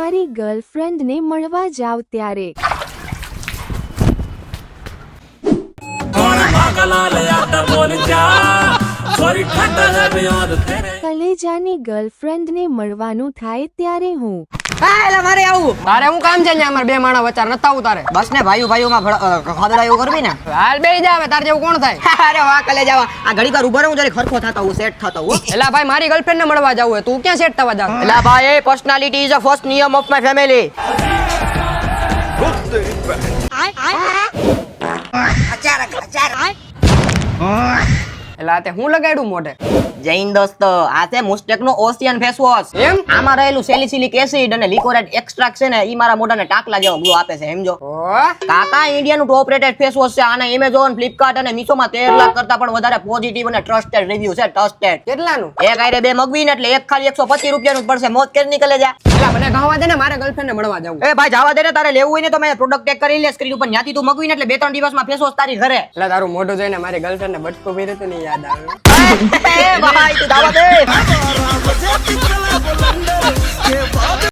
મારી ગર્લફ્રેન્ડને મળવા જાવ ત્યારે કલેજાની ગર્લફ્રેન્ડને મળવાનું થાય ત્યારે હું એલા મારે આવું તારે હું કામ છે અમાર બે માણા વચાર નતા આવું તારે બસ ને ભાઈઓમાં ખદડા એવું કરવી ને હાલ બેહી જા હવે તાર જેવું કોણ થાય અરે વાહ કલે જાવા આ ઘડી વાર ઉભો રહું જરી ખરખો થતા હું સેટ થતો હું એલા ભાઈ મારી ગર્લફ્રેન્ડ ને મળવા જાવું હે તું ક્યાં સેટ થવા જાવ એલા ભાઈ પર્સનાલિટી ઇઝ અ ફર્સ્ટ નિયમ ઓફ માય ફેમિલી એલા તે હું લગાડ્યું મોઢે જૈન દોસ્તો આ છે મુસ્ટેક નો ઓશિયન ફેસ વોશ એમ આમાં રહેલું સેલિસિલિક એસિડ અને લિકોરાઇડ એક્સ્ટ્રાક્ટ છે ને ઈ મારા મોઢાને ટાકલા જેવો ગ્લો આપે છે સમજો ઓ કાકા ઇન્ડિયાનું ટોપ રેટેડ ફેસ વોશ છે આના એમેઝોન ફ્લિપકાર્ટ અને મીશોમાં 13 લાખ કરતા પણ વધારે પોઝિટિવ અને ટ્રસ્ટેડ રિવ્યુ છે ટ્રસ્ટેડ કેટલાનું એક આરે બે મગવીને એટલે એક ખાલી 125 રૂપિયાનું જ પડશે મોત કેર નીકળે જા એલા મને ગહવા દે ને મારે ગર્લફ્રેન્ડ ને મળવા જાવું એ ભાઈ જાવા દે ને તારે લેવું હોય ને તો મેં પ્રોડક્ટ ટેગ કરી લે સ્ક્રીન ઉપર ન્યાથી તું મગવીને એટલે 2-3 દિવસમાં ફેસ વોશ તારી ઘરે એલા તારું મોઢું જોઈને મારી ગર્લફ્રેન્ડ ને બટકો ભર્યો તો નહીં યાદ આવે એ ભાઈ તું જાવા દે